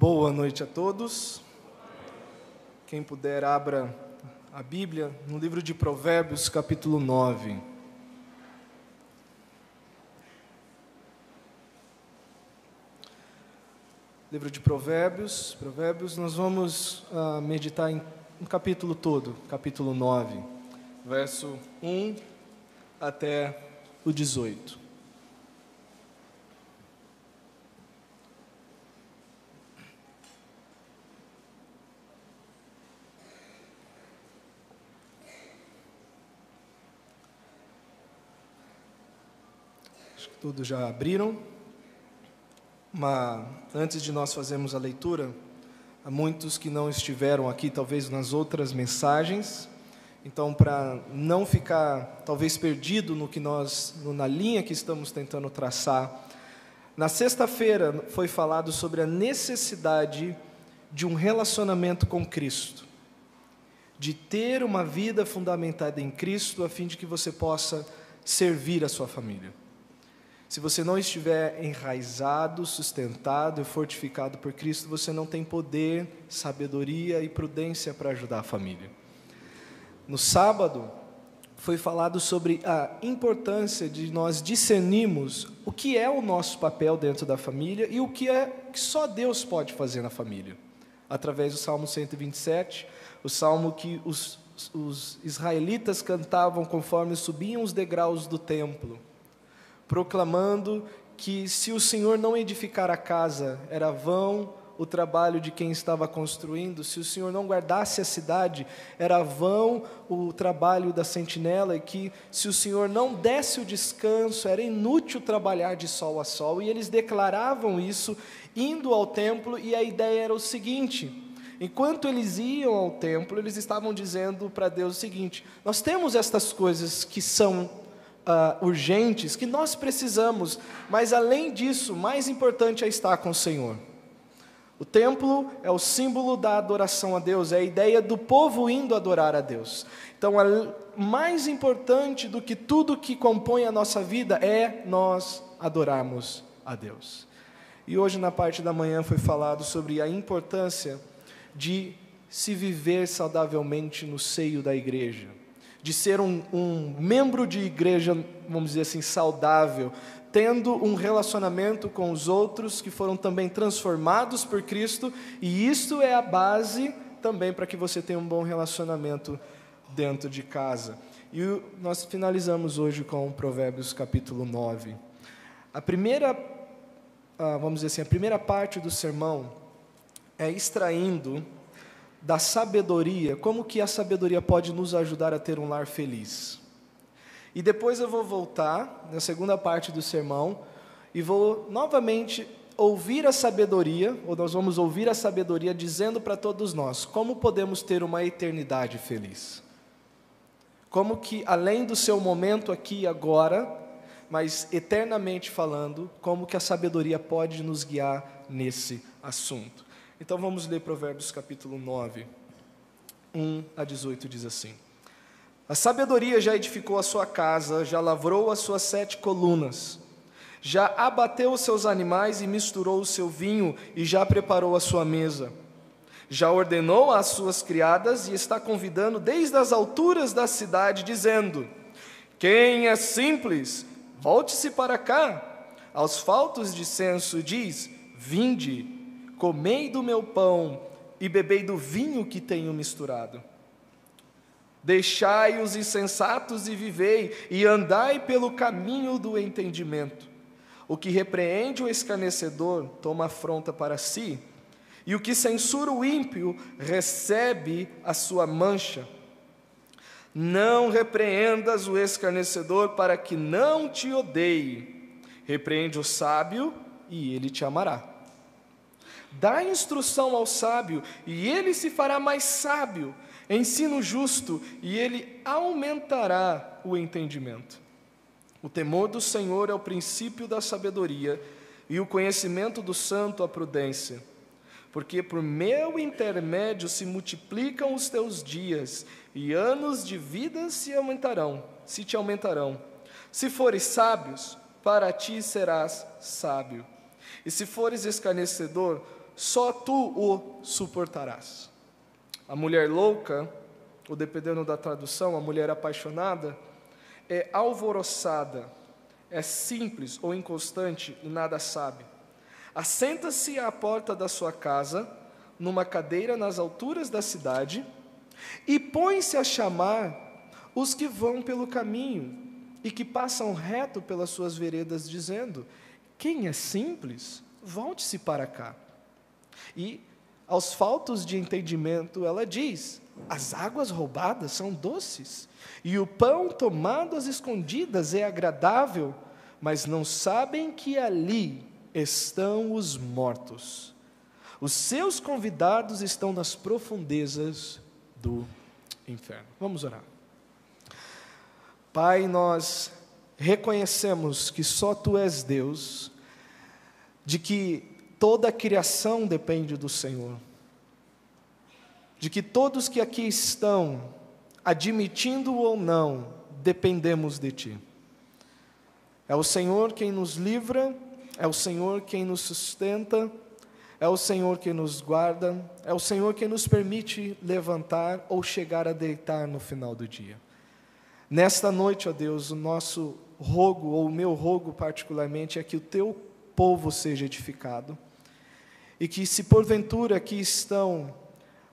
Boa noite a todos. Quem puder, abra a Bíblia no livro de Provérbios, capítulo 9. Livro de Provérbios, nós vamos meditar em um capítulo todo, capítulo 9, verso 1 até o 18. Todos já abriram, mas antes de nós fazermos a leitura, há muitos que não estiveram aqui, talvez nas outras mensagens, então para não ficar talvez perdido na linha que estamos tentando traçar, na sexta-feira foi falado sobre a necessidade de um relacionamento com Cristo, de ter uma vida fundamentada em Cristo, a fim de que você possa servir a sua família. Se você não estiver enraizado, sustentado e fortificado por Cristo, você não tem poder, sabedoria e prudência para ajudar a família. No sábado, foi falado sobre a importância de nós discernirmos o que é o nosso papel dentro da família e o que só Deus pode fazer na família. Através do Salmo 127, o salmo que os israelitas cantavam conforme subiam os degraus do templo, proclamando que se o Senhor não edificar a casa, era vão o trabalho de quem estava construindo, se o Senhor não guardasse a cidade, era vão o trabalho da sentinela, e que se o Senhor não desse o descanso, era inútil trabalhar de sol a sol, e eles declaravam isso indo ao templo, e a ideia era o seguinte: enquanto eles iam ao templo, eles estavam dizendo para Deus o seguinte: nós temos estas coisas que são urgentes, que nós precisamos, mas além disso, mais importante é estar com o Senhor. O templo é o símbolo da adoração a Deus, é a ideia do povo indo adorar a Deus. Então, mais importante do que tudo que compõe a nossa vida é nós adorarmos a Deus. E hoje, na parte da manhã, foi falado sobre a importância de se viver saudavelmente no seio da igreja, de ser um membro de igreja, vamos dizer assim, saudável, tendo um relacionamento com os outros que foram também transformados por Cristo, e isso é a base também para que você tenha um bom relacionamento dentro de casa. E nós finalizamos hoje com Provérbios capítulo 9. A primeira parte do sermão é extraindo da sabedoria, como que a sabedoria pode nos ajudar a ter um lar feliz. E depois eu vou voltar, na segunda parte do sermão, e vou novamente ouvir a sabedoria, ou nós vamos ouvir a sabedoria dizendo para todos nós, como podemos ter uma eternidade feliz. Como que, além do seu momento aqui e agora, mas eternamente falando, como que a sabedoria pode nos guiar nesse assunto. Então vamos ler Provérbios capítulo 9, 1 a 18, diz assim: a sabedoria já edificou a sua casa, já lavrou as suas 7 colunas, já abateu os seus animais e misturou o seu vinho, e já preparou a sua mesa. Já ordenou às suas criadas e está convidando desde as alturas da cidade, dizendo: quem é simples, volte-se para cá. Aos faltos de senso diz: vinde, comei do meu pão e bebei do vinho que tenho misturado. Deixai os insensatos e vivei, e andai pelo caminho do entendimento. O que repreende o escarnecedor toma afronta para si, e o que censura o ímpio recebe a sua mancha. Não repreendas o escarnecedor para que não te odeie. Repreende o sábio e ele te amará. Dá instrução ao sábio, e ele se fará mais sábio. Ensino justo, e ele aumentará o entendimento. O temor do Senhor é o princípio da sabedoria, e o conhecimento do santo a prudência. Porque por meu intermédio se multiplicam os teus dias, e anos de vida se te aumentarão. Se fores sábios, para ti serás sábio. E se fores escarnecedor, só tu o suportarás. A mulher louca, ou dependendo da tradução, a mulher apaixonada, é alvoroçada, é simples ou inconstante e nada sabe. Assenta-se à porta da sua casa, numa cadeira nas alturas da cidade, e põe-se a chamar os que vão pelo caminho e que passam reto pelas suas veredas, dizendo: quem é simples, volte-se para cá. E aos faltos de entendimento ela diz: as águas roubadas são doces, e o pão tomado às escondidas é agradável, mas não sabem que ali estão os mortos. Os seus convidados estão nas profundezas do inferno. Vamos orar. Pai, nós reconhecemos que só Tu és Deus, de que toda a criação depende do Senhor, de que todos que aqui estão, admitindo ou não, dependemos de Ti. É o Senhor quem nos livra, é o Senhor quem nos sustenta, é o Senhor quem nos guarda, é o Senhor quem nos permite levantar ou chegar a deitar no final do dia. Nesta noite, ó Deus, o nosso rogo, ou o meu rogo particularmente, é que o Teu povo seja edificado, e que se porventura aqui estão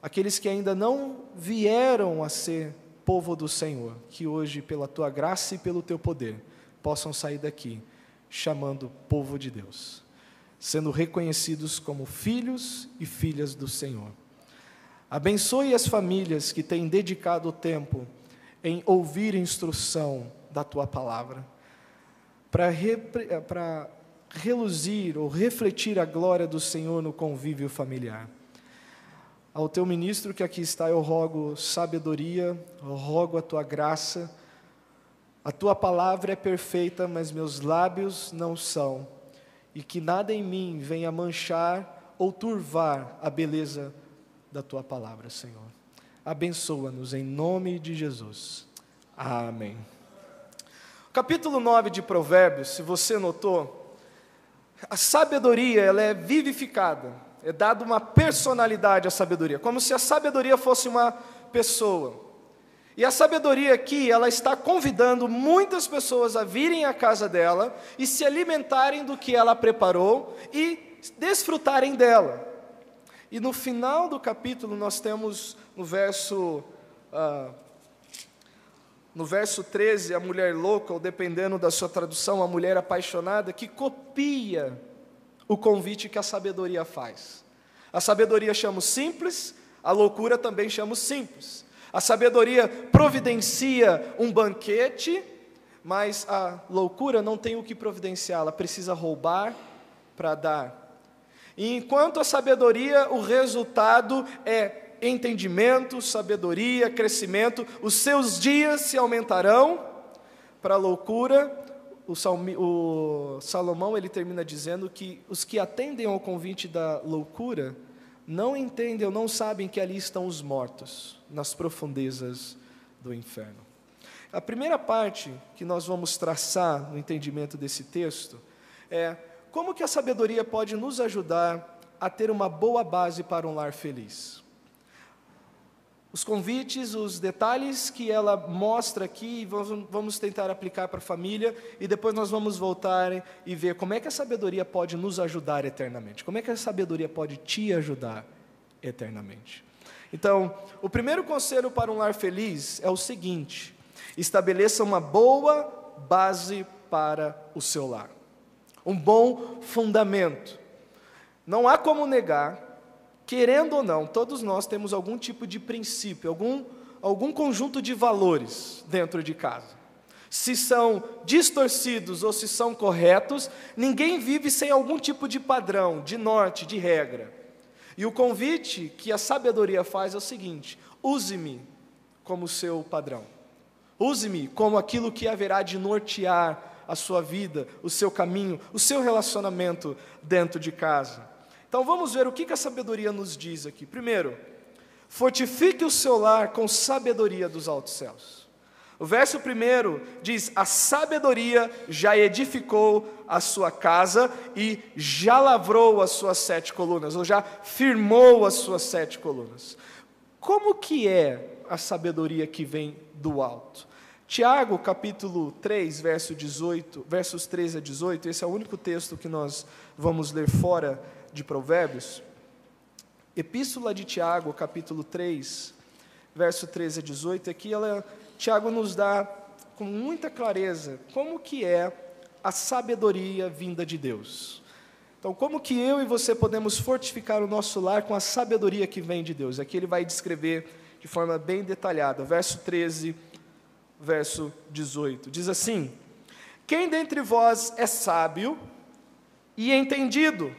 aqueles que ainda não vieram a ser povo do Senhor, que hoje, pela Tua graça e pelo Teu poder, possam sair daqui chamando povo de Deus, sendo reconhecidos como filhos e filhas do Senhor. Abençoe as famílias que têm dedicado o tempo em ouvir instrução da Tua palavra, para reluzir ou refletir a glória do Senhor no convívio familiar. Ao Teu ministro que aqui está, eu rogo sabedoria, eu rogo a Tua graça. A Tua palavra é perfeita, mas meus lábios não são, e que nada em mim venha manchar ou turvar a beleza da Tua palavra, Senhor. Abençoa-nos em nome de Jesus. Amém. Capítulo 9 de Provérbios, se você notou, a sabedoria ela é vivificada, é dada uma personalidade à sabedoria, como se a sabedoria fosse uma pessoa. E a sabedoria aqui, ela está convidando muitas pessoas a virem à casa dela e se alimentarem do que ela preparou e desfrutarem dela. E no final do capítulo nós temos no verso 13, a mulher louca, ou dependendo da sua tradução, a mulher apaixonada, que copia o convite que a sabedoria faz. A sabedoria chama o simples, a loucura também chama o simples. A sabedoria providencia um banquete, mas a loucura não tem o que providenciar, ela precisa roubar para dar. E enquanto a sabedoria, o resultado é entendimento, sabedoria, crescimento, os seus dias se aumentarão. Para a loucura, o Salomão ele termina dizendo que os que atendem ao convite da loucura não entendem ou não sabem que ali estão os mortos, nas profundezas do inferno. A primeira parte que nós vamos traçar no entendimento desse texto é como que a sabedoria pode nos ajudar a ter uma boa base para um lar feliz. Os convites, os detalhes que ela mostra aqui, vamos tentar aplicar para a família, e depois nós vamos voltar e ver como é que a sabedoria pode nos ajudar eternamente, como é que a sabedoria pode te ajudar eternamente. Então, o primeiro conselho para um lar feliz é o seguinte: estabeleça uma boa base para o seu lar, um bom fundamento. Não há como negar, querendo ou não, todos nós temos algum tipo de princípio, algum conjunto de valores dentro de casa. Se são distorcidos ou se são corretos, ninguém vive sem algum tipo de padrão, de norte, de regra. E o convite que a sabedoria faz é o seguinte: use-me como seu padrão. Use-me como aquilo que haverá de nortear a sua vida, o seu caminho, o seu relacionamento dentro de casa. Então vamos ver o que a sabedoria nos diz aqui. Primeiro, fortifique o seu lar com sabedoria dos altos céus. O verso 1 diz: a sabedoria já edificou a sua casa e já lavrou as suas 7 colunas, ou já firmou as suas 7 colunas. Como que é a sabedoria que vem do alto? Tiago, capítulo 3, versos 13 a 18, esse é o único texto que nós vamos ler fora de Provérbios. Epístola de Tiago, capítulo 3, verso 13 a 18, aqui Tiago nos dá com muita clareza como que é a sabedoria vinda de Deus. Então, como que eu e você podemos fortificar o nosso lar com a sabedoria que vem de Deus? Aqui ele vai descrever de forma bem detalhada, verso 13, verso 18, diz assim: quem dentre vós é sábio e entendido?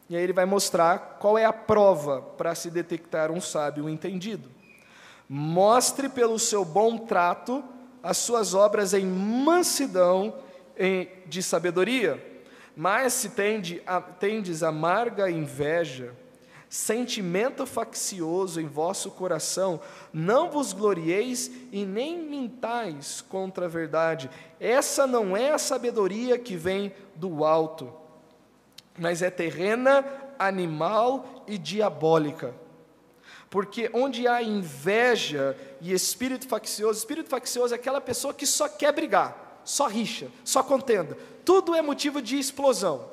E aí ele vai mostrar qual é a prova para se detectar um sábio e entendido. Mostre pelo seu bom trato as suas obras em mansidão de sabedoria. Mas se tendes amarga inveja, sentimento faccioso em vosso coração, não vos glorieis e nem mintais contra a verdade. Essa não é a sabedoria que vem do alto, mas é terrena, animal e diabólica. Porque onde há inveja e espírito faccioso é aquela pessoa que só quer brigar, só rixa, só contenda. Tudo é motivo de explosão.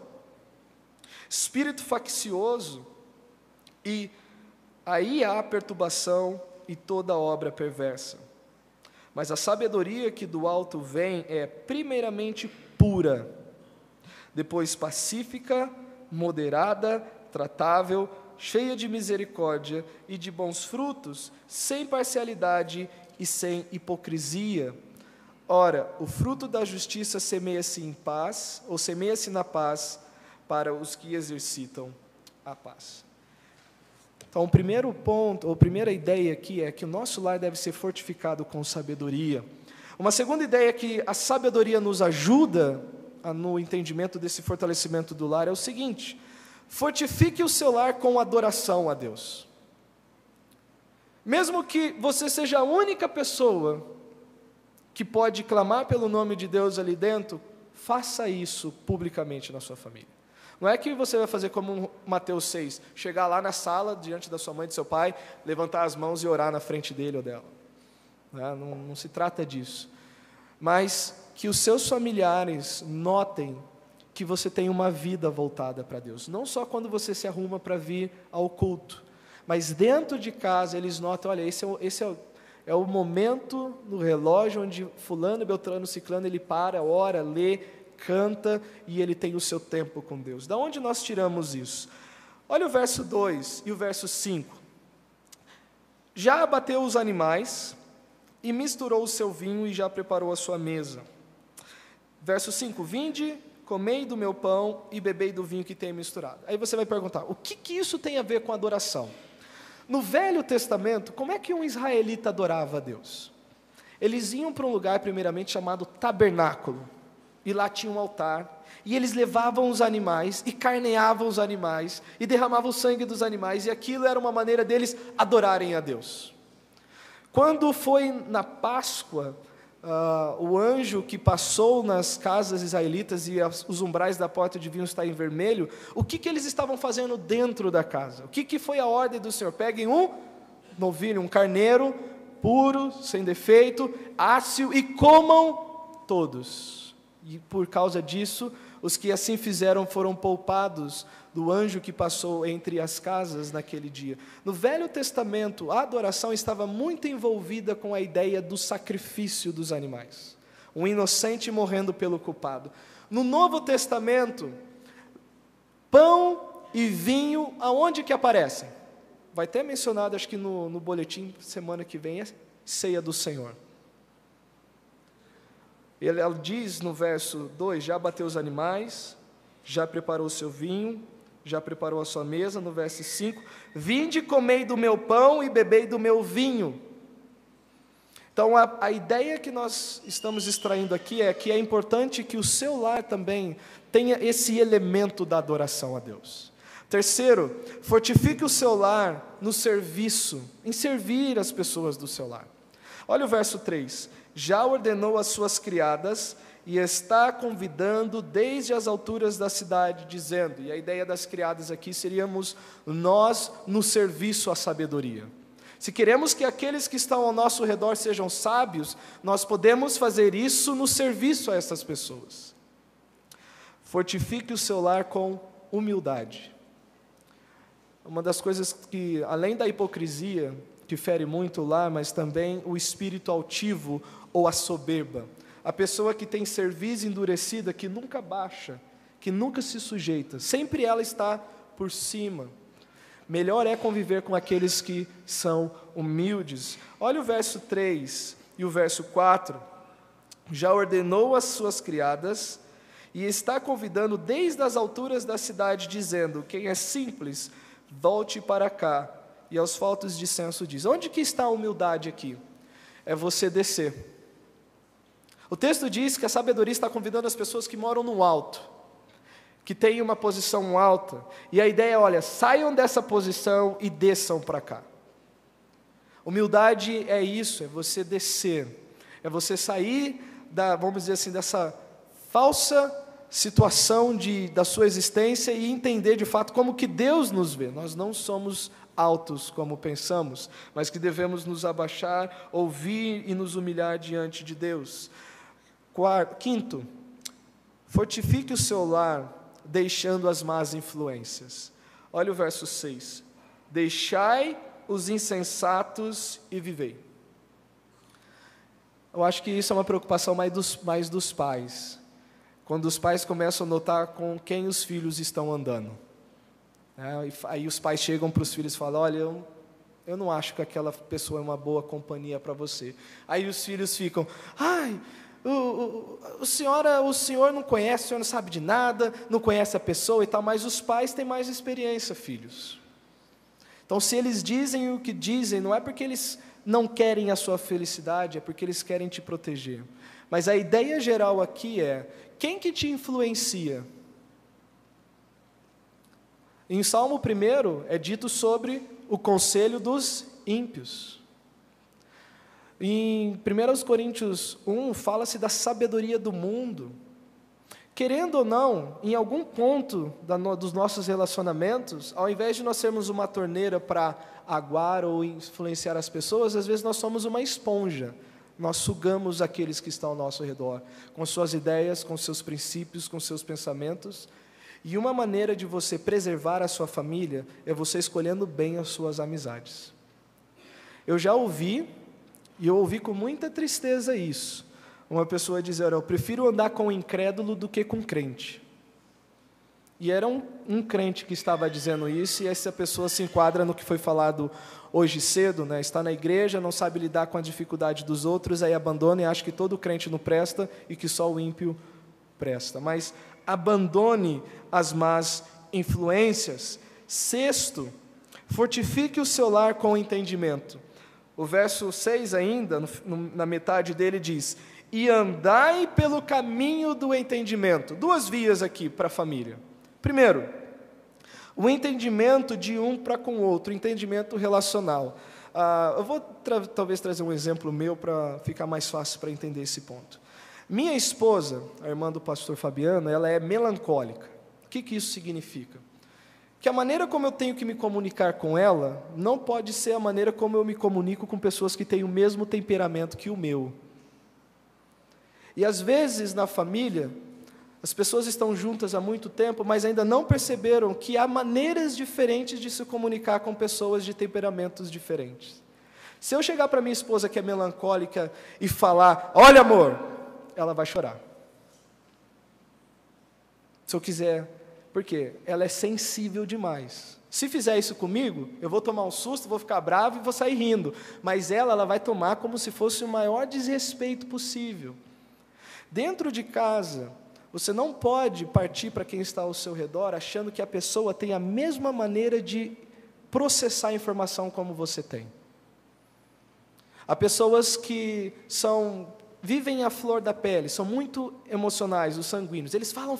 Espírito faccioso, e aí há perturbação e toda obra perversa. Mas a sabedoria que do alto vem é primeiramente pura, depois pacífica, moderada, tratável, cheia de misericórdia e de bons frutos, sem parcialidade e sem hipocrisia. Ora, o fruto da justiça semeia-se em paz, ou semeia-se na paz, para os que exercitam a paz. Então, o primeiro ponto, ou a primeira ideia aqui é que o nosso lar deve ser fortificado com sabedoria. Uma segunda ideia que a sabedoria nos ajuda no entendimento desse fortalecimento do lar é o seguinte: fortifique o seu lar com adoração a Deus. Mesmo que você seja a única pessoa que pode clamar pelo nome de Deus ali dentro, faça isso publicamente na sua família. Não é que você vai fazer como Mateus 6, chegar lá na sala, diante da sua mãe e do seu pai, levantar as mãos e orar na frente dele ou dela. Não se trata disso. Mas que os seus familiares notem que você tem uma vida voltada para Deus. Não só quando você se arruma para vir ao culto, mas dentro de casa eles notam: olha, esse é o momento no relógio onde fulano, beltrano, ciclano, ele para, ora, lê, canta, e ele tem o seu tempo com Deus. Da onde nós tiramos isso? Olha o verso 2 e o verso 5. Já abateu os animais, e misturou o seu vinho, e já preparou a sua mesa. Verso 5, vinde, comei do meu pão, e bebei do vinho que tenho misturado. Aí você vai perguntar, o que isso tem a ver com adoração? No Velho Testamento, como é que um israelita adorava a Deus? Eles iam para um lugar, primeiramente, chamado tabernáculo, e lá tinha um altar, e eles levavam os animais, e carneavam os animais, e derramavam o sangue dos animais, e aquilo era uma maneira deles adorarem a Deus. Quando foi na Páscoa, o anjo que passou nas casas israelitas, e os umbrais da porta deviam estar em vermelho, o que eles estavam fazendo dentro da casa? O que foi a ordem do Senhor? Peguem um novilho, um carneiro, puro, sem defeito, ácil, e comam todos. E por causa disso, os que assim fizeram foram poupados do anjo que passou entre as casas naquele dia. No Velho Testamento, a adoração estava muito envolvida com a ideia do sacrifício dos animais. Um inocente morrendo pelo culpado. No Novo Testamento, pão e vinho, aonde que aparecem? Vai ter mencionado, acho que no boletim, semana que vem, é ceia do Senhor. Ela diz no verso 2, já bateu os animais, já preparou o seu vinho, já preparou a sua mesa. No verso 5, vinde, comei do meu pão e bebei do meu vinho. Então, a ideia que nós estamos extraindo aqui é que é importante que o seu lar também tenha esse elemento da adoração a Deus. Terceiro, fortifique o seu lar no serviço, em servir as pessoas do seu lar. Olha o verso 3, já ordenou as suas criadas e está convidando desde as alturas da cidade, dizendo, e a ideia das criadas aqui seríamos nós no serviço à sabedoria. Se queremos que aqueles que estão ao nosso redor sejam sábios, nós podemos fazer isso no serviço a essas pessoas. Fortifique o seu lar com humildade. Uma das coisas que, além da hipocrisia, que fere muito o lar, mas também o espírito altivo ou a soberba. A pessoa que tem cerviz endurecida, que nunca baixa, que nunca se sujeita, sempre ela está por cima. Melhor é conviver com aqueles que são humildes. Olha o verso 3 e o verso 4. Já ordenou as suas criadas e está convidando desde as alturas da cidade, dizendo, quem é simples, volte para cá. E aos faltos de senso diz, onde que está a humildade aqui? É você descer. O texto diz que a sabedoria está convidando as pessoas que moram no alto, que têm uma posição alta, e a ideia é, olha, saiam dessa posição e desçam para cá. Humildade é isso, é você descer, é você sair vamos dizer assim, dessa falsa situação da sua existência e entender de fato como que Deus nos vê. Nós não somos altos como pensamos, mas que devemos nos abaixar, ouvir e nos humilhar diante de Deus. Quinto, fortifique o seu lar, deixando as más influências. Olha o verso 6. Deixai os insensatos e vivei. Eu acho que isso é uma preocupação mais dos pais. Quando os pais começam a notar com quem os filhos estão andando. Aí os pais chegam para os filhos e falam, olha, eu não acho que aquela pessoa é uma boa companhia para você. Aí os filhos ficam, ai, o senhor não conhece, o senhor não sabe de nada, não conhece a pessoa e tal, mas os pais têm mais experiência, filhos. Então, se eles dizem o que dizem, não é porque eles não querem a sua felicidade, é porque eles querem te proteger. Mas a ideia geral aqui é, quem que te influencia? Em Salmo 1 é dito sobre o conselho dos ímpios. Em 1 Coríntios 1 fala-se da sabedoria do mundo. Querendo ou não, em algum ponto dos nossos relacionamentos, ao invés de nós sermos uma torneira para aguar ou influenciar as pessoas, às vezes nós somos uma esponja. Nós sugamos aqueles que estão ao nosso redor, com suas ideias, com seus princípios, com seus pensamentos. E uma maneira de você preservar a sua família é você escolhendo bem as suas amizades. Eu já ouvi, e eu ouvi com muita tristeza isso, uma pessoa dizer, eu prefiro andar com um incrédulo do que com crente. E era um crente que estava dizendo isso, e essa pessoa se enquadra no que foi falado hoje cedo, né? Está na igreja, não sabe lidar com a dificuldade dos outros, aí abandona e acha que todo crente não presta e que só o ímpio presta. Mas abandone as más influências. Sexto, fortifique o seu lar com entendimento. O verso 6 ainda, na metade dele diz, e andai pelo caminho do entendimento. Duas vias aqui para a família. Primeiro, o entendimento de um para com o outro, o entendimento relacional. Eu vou talvez trazer um exemplo meu para ficar mais fácil para entender esse ponto. Minha esposa, a irmã do pastor Fabiano, ela é melancólica. O que isso significa? Que a maneira como eu tenho que me comunicar com ela não pode ser a maneira como eu me comunico com pessoas que têm o mesmo temperamento que o meu. E às vezes na família, as pessoas estão juntas há muito tempo, mas ainda não perceberam que há maneiras diferentes de se comunicar com pessoas de temperamentos diferentes. Se eu chegar para minha esposa que é melancólica e falar, olha amor, ela vai chorar. Se eu quiser, porque ela é sensível demais. Se fizer isso comigo, eu vou tomar um susto, vou ficar bravo e vou sair rindo. Mas ela vai tomar como se fosse o maior desrespeito possível. Dentro de casa, você não pode partir para quem está ao seu redor achando que a pessoa tem a mesma maneira de processar a informação como você tem. Há pessoas que vivem à flor da pele, são muito emocionais, os sanguíneos. Eles falam,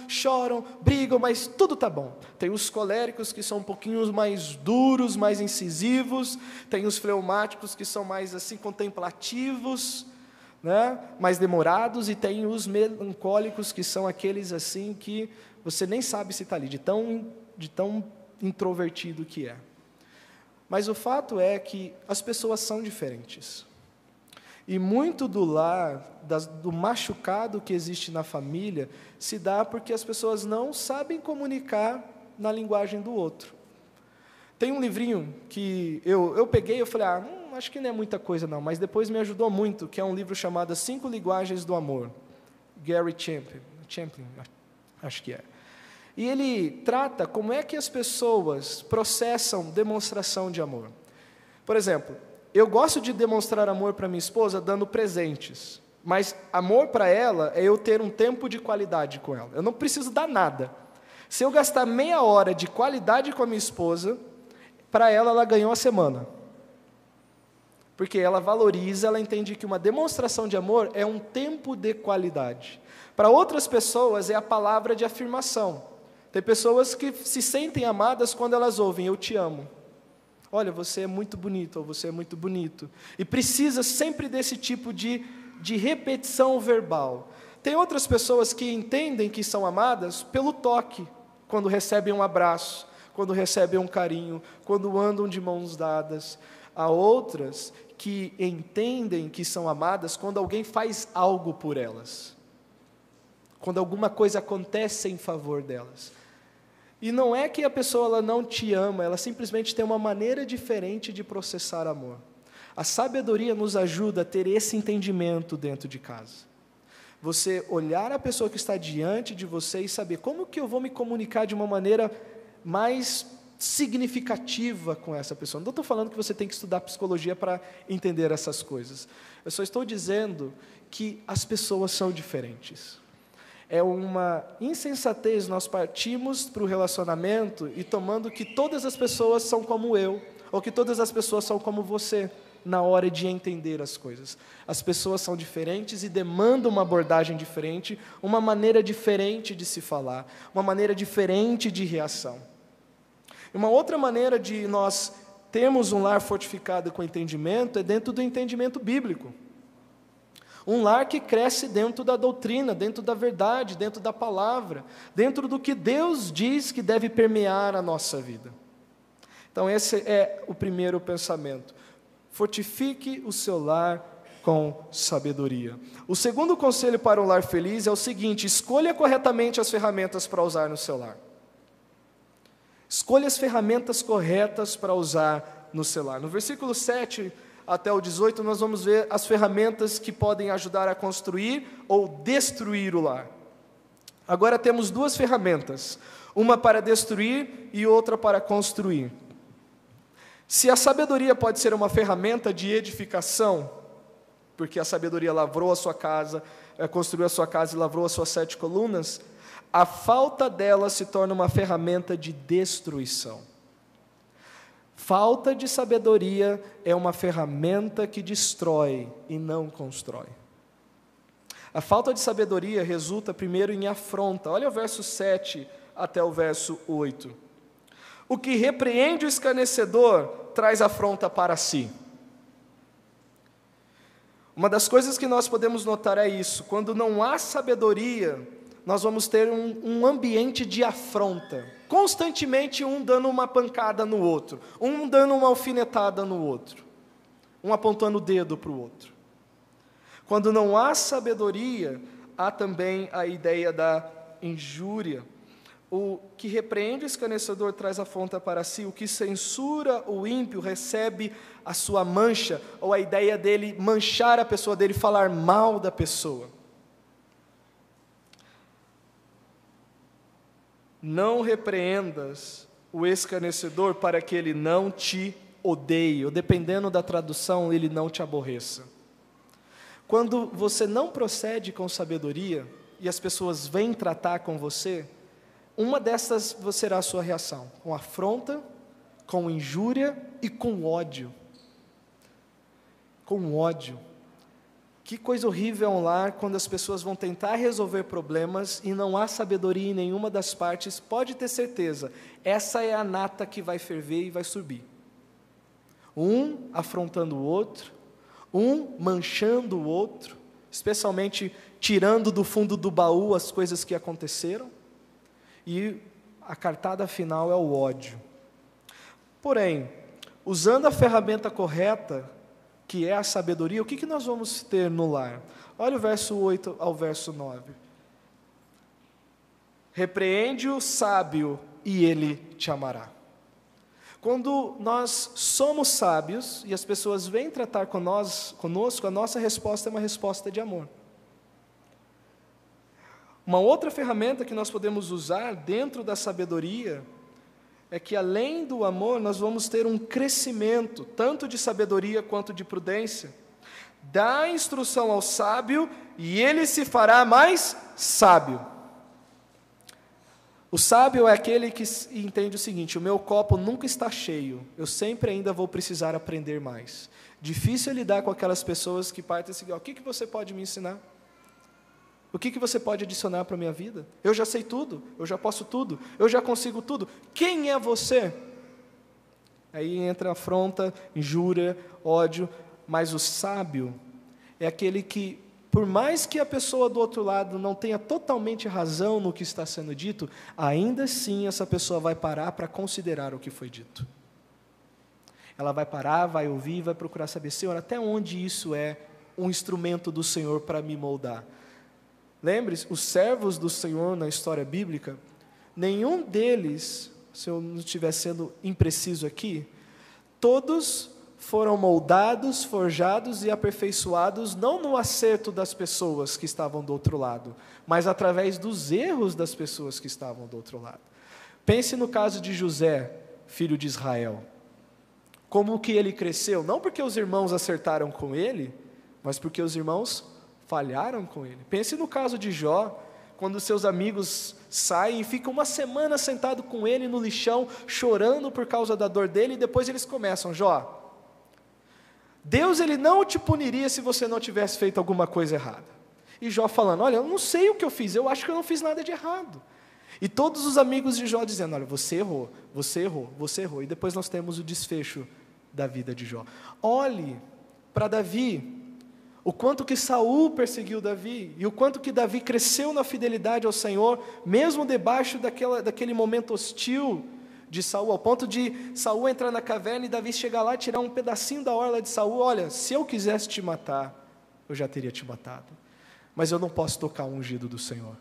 choram, brigam, mas tudo está bom. Tem os coléricos que são um pouquinho mais duros, mais incisivos. Tem os fleumáticos que são mais assim contemplativos. né, mais demorados, e tem os melancólicos, que são aqueles assim que você nem sabe se está ali, de tão introvertido que é. Mas o fato é que as pessoas são diferentes. E muito do lar, do machucado que existe na família, se dá porque as pessoas não sabem comunicar na linguagem do outro. Tem um livrinho que eu peguei, eu falei, acho que não é muita coisa não, mas depois me ajudou muito, que é um livro chamado 5 Linguagens do Amor, Gary Chapman, acho que é. E ele trata como é que as pessoas processam demonstração de amor. Por exemplo, eu gosto de demonstrar amor para minha esposa dando presentes, mas amor para ela é eu ter um tempo de qualidade com ela. Eu não preciso dar nada. Se eu gastar meia hora de qualidade com a minha esposa, para ela ganhou a semana. Porque ela valoriza, ela entende que uma demonstração de amor é um tempo de qualidade. Para outras pessoas é a palavra de afirmação. Tem pessoas que se sentem amadas quando elas ouvem, eu te amo. Olha, você é muito bonito, ou você é muito bonito. E precisa sempre desse tipo de repetição verbal. Tem outras pessoas que entendem que são amadas pelo toque, quando recebem um abraço, quando recebem um carinho, quando andam de mãos dadas. Há outras que entendem que são amadas quando alguém faz algo por elas, quando alguma coisa acontece em favor delas. E não é que a pessoa ela não te ama, ela simplesmente tem uma maneira diferente de processar amor. A sabedoria nos ajuda a ter esse entendimento dentro de casa. Você olhar a pessoa que está diante de você e saber como que eu vou me comunicar de uma maneira mais significativa com essa pessoa. Não estou falando que você tem que estudar psicologia para entender essas coisas. Eu só estou dizendo que as pessoas são diferentes. É uma insensatez nós partimos para o relacionamento e tomando que todas as pessoas são como eu, ou que todas as pessoas são como você, na hora de entender as coisas. As pessoas são diferentes e demandam uma abordagem diferente, uma maneira diferente de se falar, uma maneira diferente de reação. Uma outra maneira de nós termos um lar fortificado com entendimento é dentro do entendimento bíblico. Um lar que cresce dentro da doutrina, dentro da verdade, dentro da palavra, dentro do que Deus diz que deve permear a nossa vida. Então esse é o primeiro pensamento. Fortifique o seu lar com sabedoria. O segundo conselho para um lar feliz é o seguinte: escolha corretamente as ferramentas para usar no seu lar. Escolha as ferramentas corretas para usar no seu lar. No versículo 7 até o 18, nós vamos ver as ferramentas que podem ajudar a construir ou destruir o lar. Agora temos duas ferramentas, uma para destruir e outra para construir. Se a sabedoria pode ser uma ferramenta de edificação, porque a sabedoria lavrou a sua casa, construiu a sua casa e lavrou as suas 7 colunas, a falta dela se torna uma ferramenta de destruição. Falta de sabedoria é uma ferramenta que destrói e não constrói. A falta de sabedoria resulta primeiro em afronta. Olha o verso 7 até o verso 8. O que repreende o escarnecedor traz afronta para si. Uma das coisas que nós podemos notar é isso: quando não há sabedoria, nós vamos ter um ambiente de afronta, constantemente um dando uma pancada no outro, um dando uma alfinetada no outro, um apontando o dedo para o outro. Quando não há sabedoria, há também a ideia da injúria. O que repreende o escarnecedor traz afronta para si, o que censura o ímpio recebe a sua mancha, ou a ideia dele manchar a pessoa, dele falar mal da pessoa. Não repreendas o escarnecedor para que ele não te odeie, ou dependendo da tradução, ele não te aborreça. Quando você não procede com sabedoria, e as pessoas vêm tratar com você, uma dessas será a sua reação, com afronta, com injúria e com ódio. Com ódio. Que coisa horrível é um lar quando as pessoas vão tentar resolver problemas e não há sabedoria em nenhuma das partes. Pode ter certeza, essa é a nata que vai ferver e vai subir. Um afrontando o outro, um manchando o outro, especialmente tirando do fundo do baú as coisas que aconteceram, e a cartada final é o ódio. Porém, usando a ferramenta correta, que é a sabedoria, o que nós vamos ter no lar? Olha o verso 8 ao verso 9. Repreende o sábio e ele te amará. Quando nós somos sábios e as pessoas vêm tratar conosco, a nossa resposta é uma resposta de amor. Uma outra ferramenta que nós podemos usar dentro da sabedoria é que, além do amor, nós vamos ter um crescimento, tanto de sabedoria quanto de prudência. Dá instrução ao sábio e ele se fará mais sábio. O sábio é aquele que entende o seguinte: o meu copo nunca está cheio, eu sempre ainda vou precisar aprender mais. Difícil é lidar com aquelas pessoas que partem assim: o que você pode me ensinar? O que você pode adicionar para a minha vida? Eu já sei tudo, eu já posso tudo, eu já consigo tudo. Quem é você? Aí entra afronta, injúria, ódio, mas o sábio é aquele que, por mais que a pessoa do outro lado não tenha totalmente razão no que está sendo dito, ainda assim essa pessoa vai parar para considerar o que foi dito. Ela vai parar, vai ouvir, vai procurar saber: Senhor, até onde isso é um instrumento do Senhor para me moldar? Lembre-se, os servos do Senhor na história bíblica, nenhum deles, se eu não estiver sendo impreciso aqui, todos foram moldados, forjados e aperfeiçoados, não no acerto das pessoas que estavam do outro lado, mas através dos erros das pessoas que estavam do outro lado. Pense no caso de José, filho de Israel. Como que ele cresceu? Não porque os irmãos acertaram com ele, mas porque os irmãos falharam com ele. Pense no caso de Jó, quando seus amigos saem e ficam uma semana sentado com ele no lixão, chorando por causa da dor dele, e depois eles começam: Jó, Deus ele não te puniria se você não tivesse feito alguma coisa errada. E Jó falando: olha, eu não sei o que eu fiz, eu acho que eu não fiz nada de errado. E todos os amigos de Jó dizendo: olha, você errou, você errou, você errou. E depois nós temos o desfecho da vida de Jó. Olhe para Davi, o quanto que Saul perseguiu Davi, e o quanto que Davi cresceu na fidelidade ao Senhor, mesmo debaixo daquele momento hostil de Saul, ao ponto de Saul entrar na caverna e Davi chegar lá e tirar um pedacinho da orla de Saul. Olha, se eu quisesse te matar, eu já teria te matado, mas eu não posso tocar o ungido do Senhor.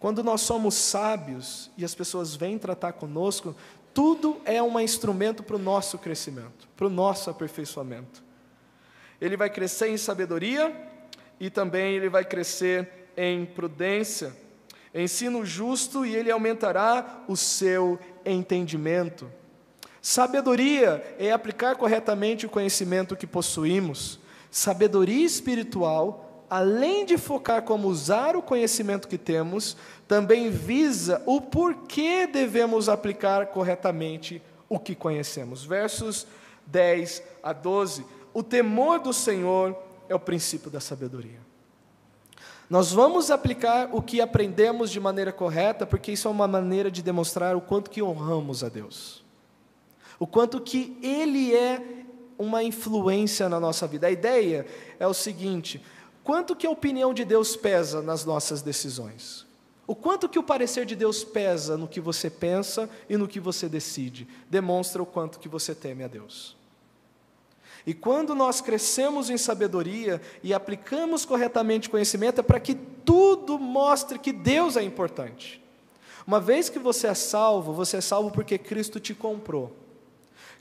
Quando nós somos sábios e as pessoas vêm tratar conosco, tudo é um instrumento para o nosso crescimento, para o nosso aperfeiçoamento. Ele vai crescer em sabedoria e também ele vai crescer em prudência, ensino justo, e ele aumentará o seu entendimento. Sabedoria é aplicar corretamente o conhecimento que possuímos. Sabedoria espiritual, além de focar como usar o conhecimento que temos, também visa o porquê devemos aplicar corretamente o que conhecemos. Versos 10 a 12. O temor do Senhor é o princípio da sabedoria. Nós vamos aplicar o que aprendemos de maneira correta, porque isso é uma maneira de demonstrar o quanto que honramos a Deus, o quanto que Ele é uma influência na nossa vida. A ideia é o seguinte: quanto que a opinião de Deus pesa nas nossas decisões? O quanto que o parecer de Deus pesa no que você pensa e no que você decide? Demonstra o quanto que você teme a Deus. E quando nós crescemos em sabedoria e aplicamos corretamente conhecimento, é para que tudo mostre que Deus é importante. Uma vez que você é salvo porque Cristo te comprou.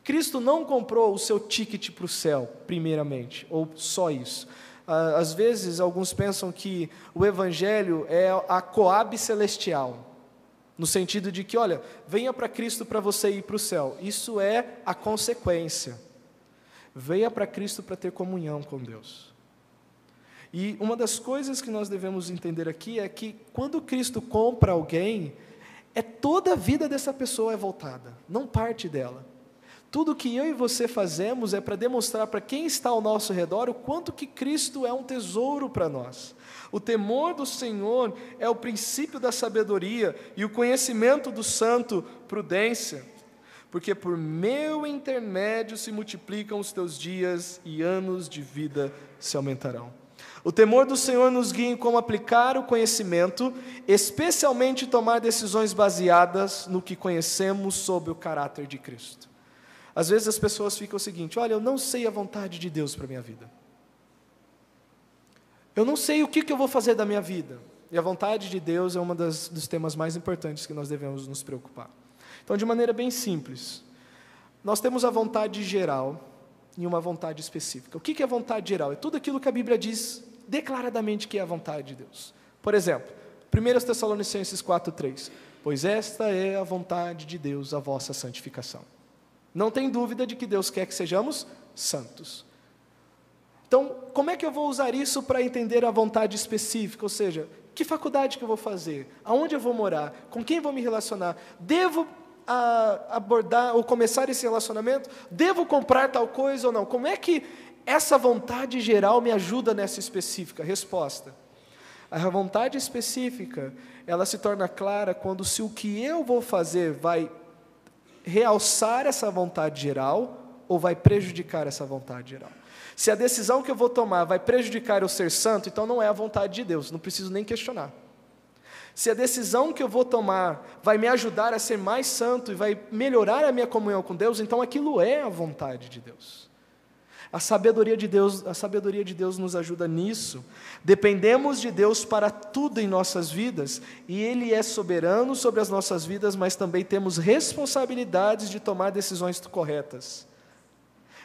Cristo não comprou o seu ticket para o céu, primeiramente, ou só isso. Às vezes, alguns pensam que o Evangelho é a Coab celestial, no sentido de que, olha, venha para Cristo para você ir para o céu. Isso é a consequência. Venha para Cristo para ter comunhão com Deus. E uma das coisas que nós devemos entender aqui é que quando Cristo compra alguém, toda a vida dessa pessoa é voltada, não parte dela. Tudo que eu e você fazemos é para demonstrar para quem está ao nosso redor o quanto que Cristo é um tesouro para nós. O temor do Senhor é o princípio da sabedoria e o conhecimento do santo, prudência. Porque por meu intermédio se multiplicam os teus dias e anos de vida se aumentarão. O temor do Senhor nos guia em como aplicar o conhecimento, especialmente tomar decisões baseadas no que conhecemos sobre o caráter de Cristo. Às vezes as pessoas ficam o seguinte: olha, eu não sei a vontade de Deus para a minha vida. Eu não sei o que eu vou fazer da minha vida. E a vontade de Deus é um dos temas mais importantes que nós devemos nos preocupar. Então, de maneira bem simples, nós temos a vontade geral e uma vontade específica. O que é vontade geral? É tudo aquilo que a Bíblia diz declaradamente que é a vontade de Deus. Por exemplo, 1 Tessalonicenses 4:3. Pois esta é a vontade de Deus, a vossa santificação. Não tem dúvida de que Deus quer que sejamos santos. Então, como é que eu vou usar isso para entender a vontade específica? Ou seja, que faculdade que eu vou fazer? Aonde eu vou morar? Com quem vou me relacionar? Devo abordar ou começar esse relacionamento? Devo comprar tal coisa ou não? Como é que essa vontade geral me ajuda nessa específica? Resposta: a vontade específica, ela se torna clara quando se o que eu vou fazer vai realçar essa vontade geral ou vai prejudicar essa vontade geral. Se a decisão que eu vou tomar vai prejudicar eu ser santo, então não é a vontade de Deus, não preciso nem questionar. Se a decisão que eu vou tomar vai me ajudar a ser mais santo e vai melhorar a minha comunhão com Deus, então aquilo é a vontade de Deus. A sabedoria de Deus nos ajuda nisso. Dependemos de Deus para tudo em nossas vidas, e Ele é soberano sobre as nossas vidas, mas também temos responsabilidades de tomar decisões corretas.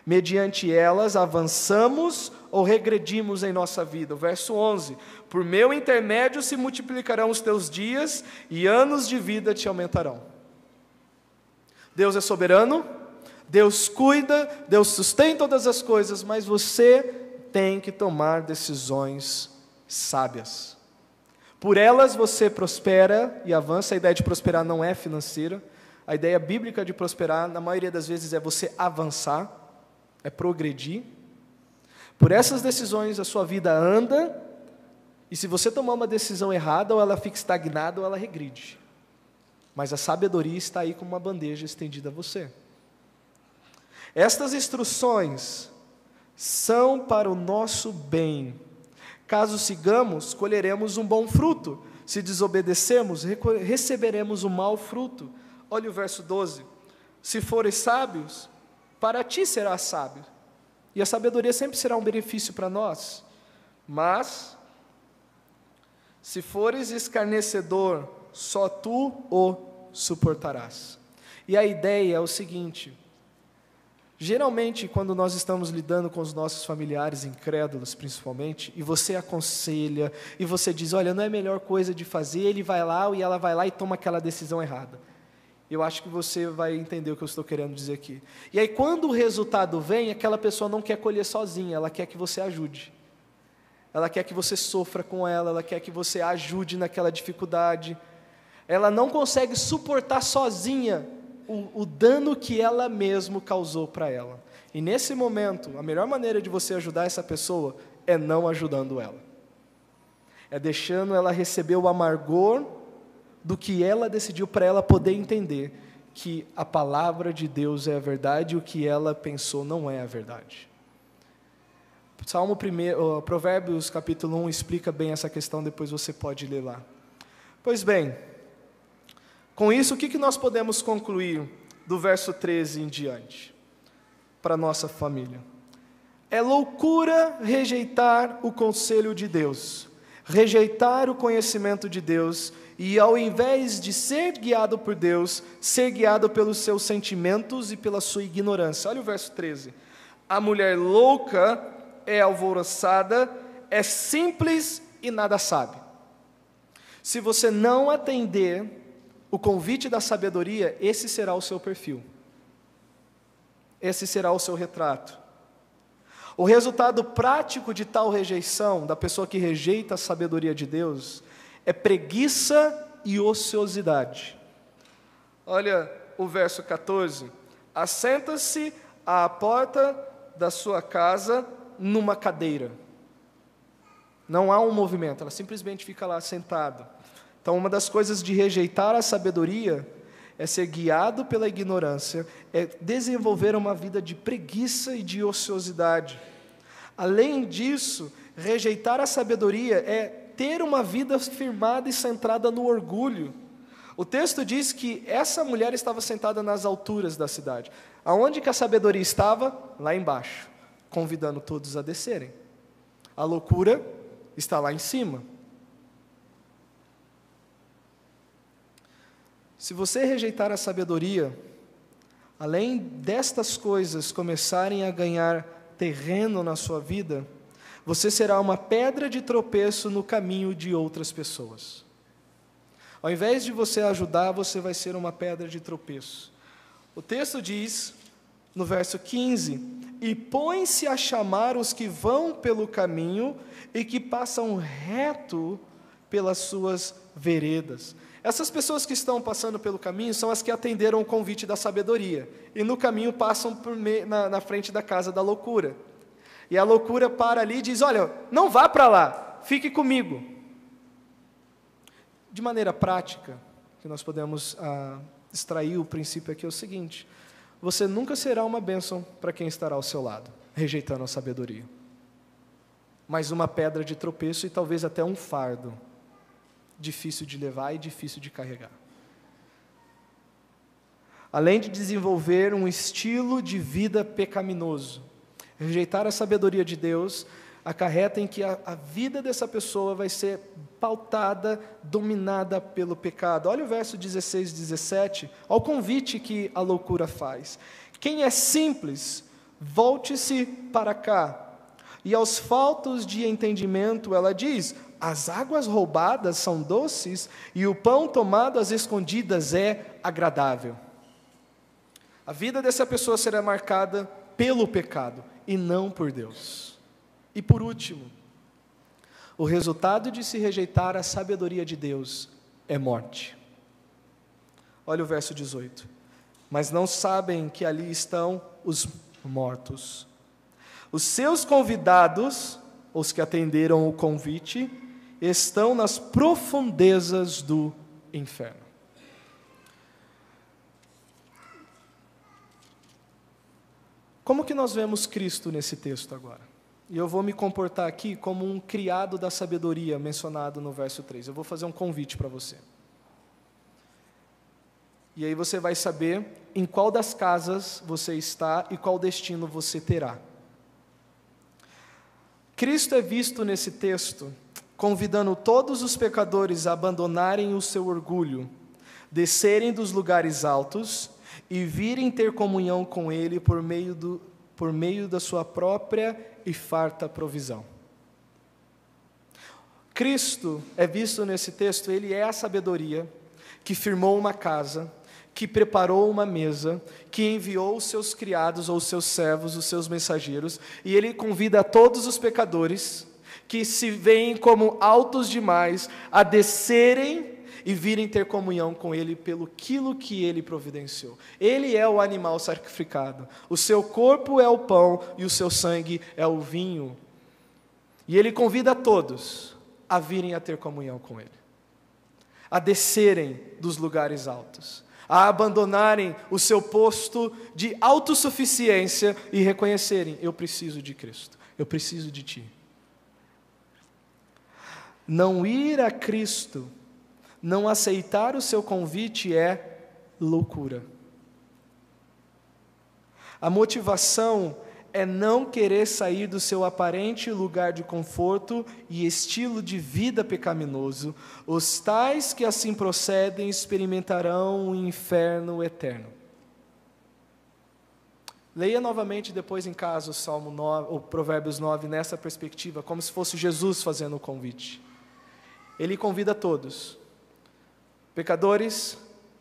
Mediante elas, avançamos ou regredimos em nossa vida. O verso 11: por meu intermédio se multiplicarão os teus dias, e anos de vida te aumentarão. Deus é soberano, Deus cuida, Deus sustém todas as coisas, mas você tem que tomar decisões sábias. Por elas você prospera e avança. A ideia de prosperar não é financeira. A ideia bíblica de prosperar, na maioria das vezes, é você avançar, é progredir. Por essas decisões a sua vida anda, e se você tomar uma decisão errada, ou ela fica estagnada ou ela regride. Mas a sabedoria está aí como uma bandeja estendida a você. Estas instruções são para o nosso bem. Caso sigamos, colheremos um bom fruto. Se desobedecermos, receberemos um mau fruto. Olha o verso 12. Se fores sábios, para ti será sábio. E a sabedoria sempre será um benefício para nós. Mas, se fores escarnecedor, só tu o suportarás. E a ideia é o seguinte: geralmente, quando nós estamos lidando com os nossos familiares incrédulos, principalmente, e você aconselha, e você diz, olha, não é a melhor coisa de fazer, ele vai lá, e ela vai lá e toma aquela decisão errada. Eu acho que você vai entender o que eu estou querendo dizer aqui. E aí, quando o resultado vem, aquela pessoa não quer colher sozinha, ela quer que você ajude. Ela quer que você sofra com ela quer que você ajude naquela dificuldade. Ela não consegue suportar sozinha o dano que ela mesma causou para ela. E nesse momento, a melhor maneira de você ajudar essa pessoa é não ajudando ela. É deixando ela receber o amargor do que ela decidiu, para ela poder entender que a palavra de Deus é a verdade e o que ela pensou não é a verdade. Provérbios capítulo 1 explica bem essa questão, depois você pode ler lá. Pois bem, com isso, o que nós podemos concluir do verso 13 em diante, para a nossa família? É loucura rejeitar o conselho de Deus, rejeitar o conhecimento de Deus, e ao invés de ser guiado por Deus, ser guiado pelos seus sentimentos e pela sua ignorância. Olha o verso 13. A mulher louca é alvoroçada, é simples e nada sabe. Se você não atender o convite da sabedoria, esse será o seu perfil. Esse será o seu retrato. O resultado prático de tal rejeição, da pessoa que rejeita a sabedoria de Deus, é preguiça e ociosidade. Olha o verso 14. Assenta-se à porta da sua casa numa cadeira. Não há um movimento, ela simplesmente fica lá sentada. Então, uma das coisas de rejeitar a sabedoria é ser guiado pela ignorância, é desenvolver uma vida de preguiça e de ociosidade. Além disso, Rejeitar a sabedoria é ter uma vida firmada e centrada no orgulho. O texto diz que essa mulher estava sentada nas alturas da cidade. Aonde que a sabedoria estava? Lá embaixo, convidando todos a descerem. A loucura está lá em cima. Se você rejeitar a sabedoria, além destas coisas começarem a ganhar terreno na sua vida, você será uma pedra de tropeço no caminho de outras pessoas. Ao invés de você ajudar, você vai ser uma pedra de tropeço. O texto diz, no verso 15, e põe-se a chamar os que vão pelo caminho e que passam reto pelas suas veredas. Essas pessoas que estão passando pelo caminho são as que atenderam o convite da sabedoria, e no caminho passam na frente da casa da loucura. E a loucura para ali e diz, olha, não vá para lá, fique comigo. De maneira prática, que nós podemos extrair o princípio aqui é o seguinte, você nunca será uma bênção para quem estará ao seu lado, rejeitando a sabedoria. Mas uma pedra de tropeço e talvez até um fardo, difícil de levar e difícil de carregar. Além de desenvolver um estilo de vida pecaminoso, rejeitar a sabedoria de Deus acarreta em que a vida dessa pessoa vai ser pautada, dominada pelo pecado. Olha o verso 16 e 17, olha o convite que a loucura faz. Quem é simples, volte-se para cá. E aos faltos de entendimento, ela diz, as águas roubadas são doces e o pão tomado às escondidas é agradável. A vida dessa pessoa será marcada pelo pecado e não por Deus. E por último, o resultado de se rejeitar a sabedoria de Deus é morte. Olha o verso 18. Mas não sabem que ali estão os mortos. Os seus convidados, os que atenderam o convite, estão nas profundezas do inferno. Como que nós vemos Cristo nesse texto agora? E eu vou me comportar aqui como um criado da sabedoria mencionado no verso 3. Eu vou fazer um convite para você. E aí você vai saber em qual das casas você está e qual destino você terá. Cristo é visto nesse texto convidando todos os pecadores a abandonarem o seu orgulho, descerem dos lugares altos e virem ter comunhão com Ele por meio da sua própria e farta provisão. Cristo é visto nesse texto, Ele é a sabedoria que firmou uma casa, que preparou uma mesa, que enviou os seus criados ou os seus servos, os seus mensageiros, e Ele convida a todos os pecadores que se veem como altos demais a descerem e virem ter comunhão com Ele pelo aquilo que Ele providenciou. Ele é o animal sacrificado, o seu corpo é o pão e o seu sangue é o vinho. E Ele convida a todos a virem a ter comunhão com Ele, a descerem dos lugares altos, a abandonarem o seu posto de autossuficiência e reconhecerem, eu preciso de Cristo, eu preciso de Ti. Não ir a Cristo, não aceitar o seu convite é loucura. A motivação é não querer sair do seu aparente lugar de conforto e estilo de vida pecaminoso. Os tais que assim procedem experimentarão o inferno eterno. Leia novamente depois em casa o Salmo 9, ou Provérbios 9, nessa perspectiva, como se fosse Jesus fazendo o convite. Ele convida todos. Pecadores,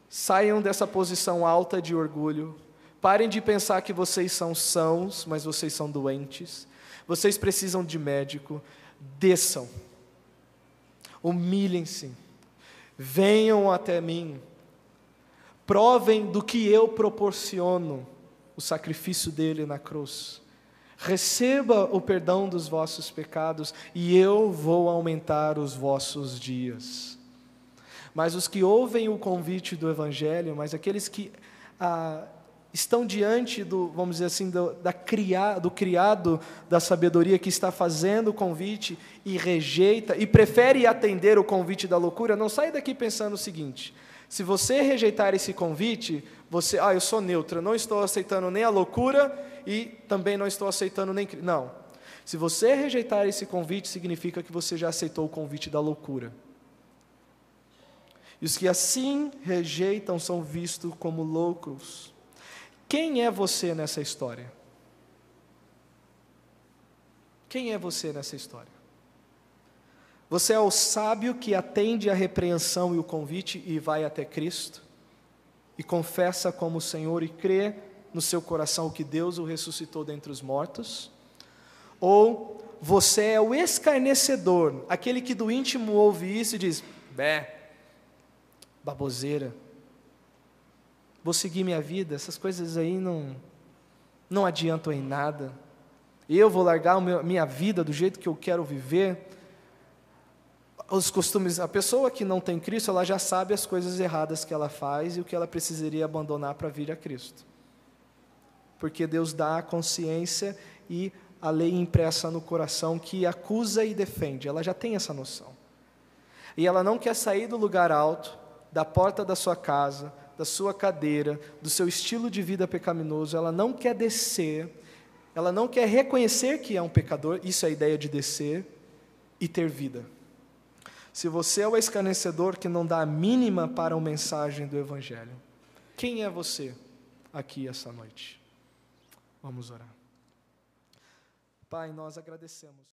saiam dessa posição alta de orgulho, parem de pensar que vocês são sãos, mas vocês são doentes, vocês precisam de médico, desçam, humilhem-se, venham até mim, provem do que eu proporciono, o sacrifício dele na cruz, receba o perdão dos vossos pecados e eu vou aumentar os vossos dias. Mas os que ouvem o convite do Evangelho, mas aqueles que estão diante do, vamos dizer assim, do criado da sabedoria que está fazendo o convite e rejeita, e prefere atender o convite da loucura, não sai daqui pensando o seguinte: se você rejeitar esse convite, eu sou neutra, não estou aceitando nem a loucura e também não estou aceitando nem... Não. Se você rejeitar esse convite, significa que você já aceitou o convite da loucura. E os que assim rejeitam são vistos como loucos. Quem é você nessa história? Quem é você nessa história? Você é o sábio que atende à repreensão e o convite e vai até Cristo? E confessa como Senhor e crê no seu coração que Deus o ressuscitou dentre os mortos? Ou você é o escarnecedor, aquele que do íntimo ouve isso e diz: baboseira, vou seguir minha vida, essas coisas aí não adiantam em nada, eu vou largar minha vida do jeito que eu quero viver. Os costumes, a pessoa que não tem Cristo, ela já sabe as coisas erradas que ela faz e o que ela precisaria abandonar para vir a Cristo, porque Deus dá a consciência e a lei impressa no coração que acusa e defende, ela já tem essa noção, e ela não quer sair do lugar alto, da porta da sua casa, da sua cadeira, do seu estilo de vida pecaminoso, ela não quer descer, ela não quer reconhecer que é um pecador, isso é a ideia de descer, e ter vida. Se você é o escarnecedor que não dá a mínima para a mensagem do Evangelho, quem é você aqui essa noite? Vamos orar. Pai, nós agradecemos.